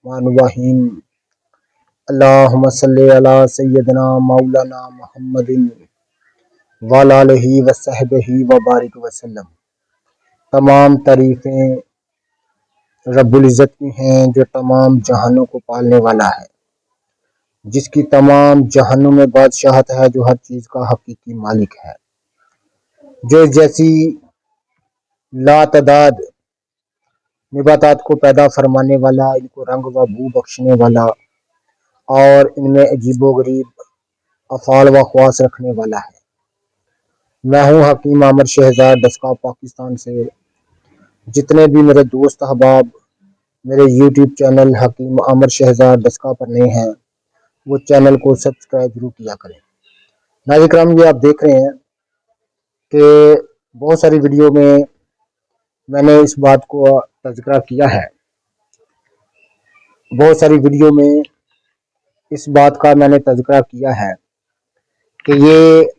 बिस्मिल्लाहिर्रहमानिर्रहीम। अल्लाहुम्मा सल्लि अला सय्यिदना मौलाना मुहम्मदिन व अला आलिहि व सहबिहि व बारिक वसल्लम। तमाम तारीफ़ें रब्बुल इज़्ज़त की हैं जो तमाम जहानों को पालने वाला है, जिसकी तमाम जहानों में बादशाहत है, जो हर चीज़ का हकीकी मालिक है, जो जैसी लातदाद निबातात को पैदा फरमाने वाला, इनको रंग व बू बख्शने वाला और इनमें अजीबोगरीब अफ़ाल व ख़वास रखने वाला है। मैं हूँ हकीम आमर शहजाद दस्का पाकिस्तान से। जितने भी मेरे दोस्त अहबाब मेरे यूट्यूब चैनल हकीम आमर शहजाद दस्का पर नए हैं, वो चैनल को सब्सक्राइब जरूर किया करें। नाज़रीन किराम, ये आप देख रहे हैं कि बहुत सारी वीडियो में मैंने इस बात को तज़किरा किया है, बहुत सारी वीडियो में इस बात का मैंने तज़किरा किया है कि ये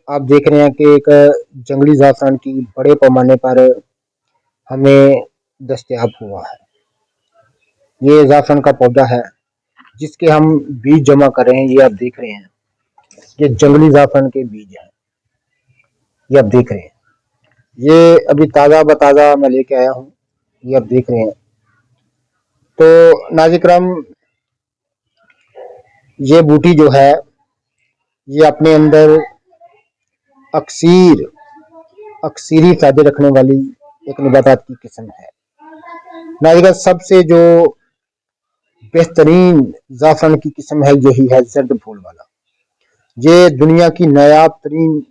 आप देख रहे हैं कि एक जंगली ज़ाफ़रान की बड़े पैमाने पर हमें दस्तयाब हुआ है। ये ज़ाफ़रान का पौधा है जिसके हम बीज जमा कर रहे हैं। ये आप देख रहे हैं, ये जंगली ज़ाफ़रान के बीज हैं। ये आप देख रहे हैं, ये अभी ताज़ा बताज़ा मैं लेके आया हूँ। ये आप देख रहे हैं। तो नाज़रीन किराम, ये बूटी जो है ये अपने अंदर अक्सीरी फ़ायदे रखने वाली एक नबातात की किस्म है। नाज़रीन, सबसे जो बेहतरीन ज़ाफ़रान की किस्म है यही है जर्द फूल वाला। ये दुनिया की नायाब तरीन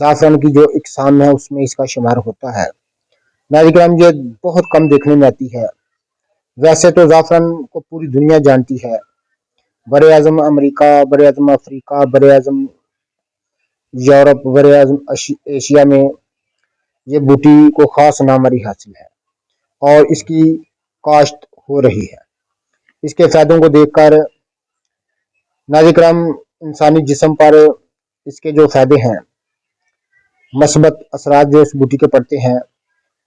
ज़ाफ़रान की जो इकसाम है उसमें इसका शुमार होता है। नाज़रीन किराम, ये बहुत कम देखने में आती है। वैसे तो ज़ाफ़रान को पूरी दुनिया जानती है। बरे आज़म अमरीका, बरे आज़म अफ्रीका, बरे आज़म यूरोप, बरे आज़म एशिया में ये बूटी को ख़ास नामरी हासिल है और इसकी काश्त हो रही है। इसके फ़ायदों को देखकर नाज़रीन किराम, इंसानी जिस्म पर इसके जो फ़ायदे हैं, मस्बत असरात जो इस बूटी के पड़ते हैं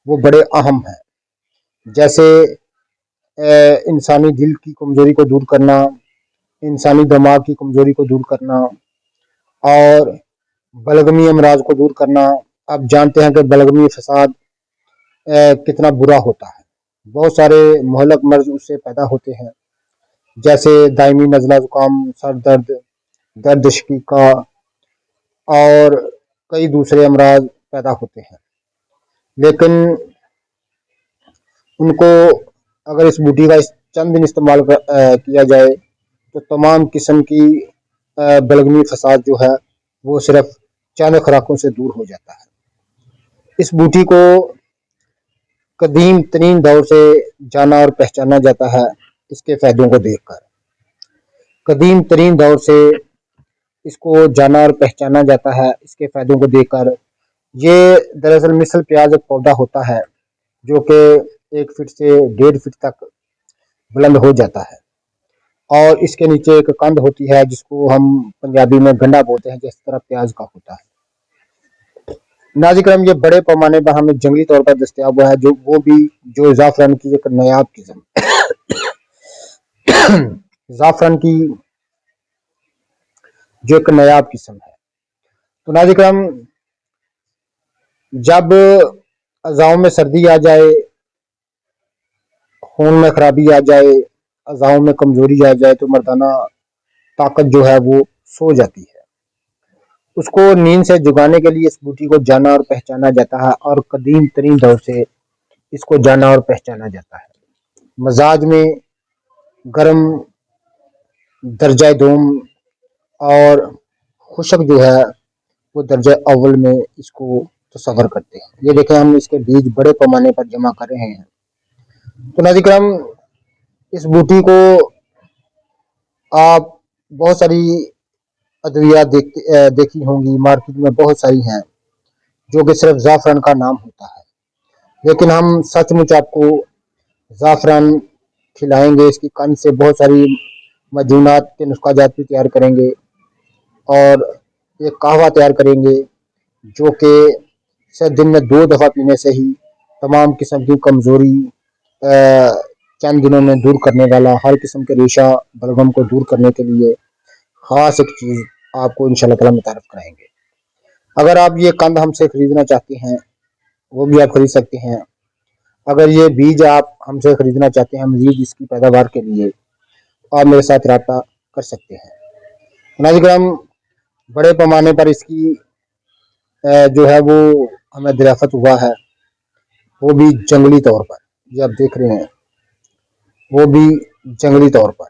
वो बड़े अहम हैं। जैसे इंसानी दिल की कमज़ोरी को दूर करना, इंसानी दिमाग की कमज़ोरी को दूर करना और बलगमी अमराज को दूर करना। आप जानते हैं कि बलगमी फसाद कितना बुरा होता है। बहुत सारे मोहलक मर्ज उससे पैदा होते हैं, जैसे दायमी नज़ला ज़ुकाम, सर दर्द, दर्द शकीका और कई दूसरे अमराज पैदा होते हैं। लेकिन उनको अगर इस बूटी का चंद दिन इस्तेमाल किया जाए तो तमाम किस्म की बलगमी फसाद जो है वो सिर्फ चंद खुराकों से दूर हो जाता है। इस बूटी को कदीम तरीन दौर से जाना और पहचाना जाता है। इसके फ़ायदों को देखकर कदीम तरीन दौर से इसको जाना और पहचाना जाता है। इसके फ़ायदों को देखकर ये दरअसल मिसल प्याज एक पौधा होता है जो कि 1 फीट से 1.5 फीट तक बुलंद हो जाता है और इसके नीचे एक कंद होती है जिसको हम पंजाबी में गंडा बोलते हैं, जिस तरह प्याज का होता है। नाज़रीन किराम, ये बड़े पैमाने पर हमें जंगली तौर पर दस्तयाब हुआ है, जो वो भी जो ज़ाफ़रान की एक नायाब किस्म ज़ाफ़रान की जो एक नायाब किस्म है। तो नाज़रीन किराम, जब अज़ाओं में सर्दी आ जाए, खून में खराबी आ जाए, अज़ाओं में कमज़ोरी आ जाए तो मर्दाना ताकत जो है वो सो जाती है। उसको नींद से जुगाने के लिए इस बूटी को जाना और पहचाना जाता है और कदीम तरीन दौर से इसको जाना और पहचाना जाता है। मजाज में गर्म, दर्जा दोम और खुशक जो है वो दर्जा अव्वल में इसको तसव्वुर करते हैं। ये देखें, हम इसके बीज बड़े पैमाने पर जमा कर रहे हैं। तो नाज़रीन किराम, इस बूटी को आप बहुत सारी अद्विया देखी होंगी, मार्केट में बहुत सारी हैं जो कि सिर्फ ज़ाफ़रान का नाम होता है। लेकिन हम सचमुच आपको ज़ाफ़रान खिलाएंगे, इसकी कंद से बहुत सारी मजूनात के नुस्खा जात भी तैयार करेंगे और एक कहवा तैयार करेंगे जो कि सिर्फ दिन में 2 दफ़ा पीने से ही तमाम किस्म की कमज़ोरी चंद दिनों में दूर करने वाला, हर किस्म के रेशा बलगम को दूर करने के लिए खास एक चीज़ आपको इंशाल्लाह ताला मुतारफ़ कराएँगे। अगर आप ये कंद हमसे खरीदना चाहते हैं, वो भी आप खरीद सकते हैं। अगर ये बीज आप हमसे खरीदना चाहते हैं मज़ीद इसकी पैदावार के लिए, आप मेरे साथ राब्ता कर सकते हैं। नाज़रीन, बड़े पैमाने पर इसकी जो है वो हमें दराफ़त हुआ है, वो भी जंगली तौर पर। ये आप देख रहे हैं, वो भी जंगली तौर पर।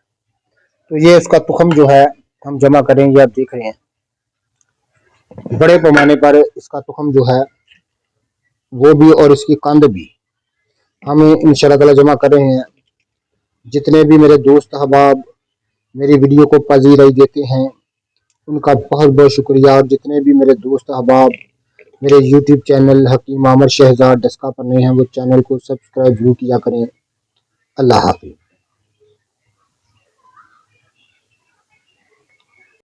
तो ये इसका तुख़म जो है हम जमा करेंगे, आप देख रहे हैं बड़े पैमाने पर इसका तुख़म जो है वो भी और इसकी कंद भी हम इंशाल्लाह ताला जमा कर रहे हैं। जितने भी मेरे दोस्त अहबाब मेरी वीडियो को पज़ीराई देते हैं, उनका बहुत बहुत शुक्रिया। और जितने भी मेरे दोस्त अहबाब मेरे यूट्यूब चैनल हकीम आमर शहजाद डस्का पर नए हैं, वो चैनल को सब्सक्राइब जरूर किया करें। अल्लाह हाफ़िज़।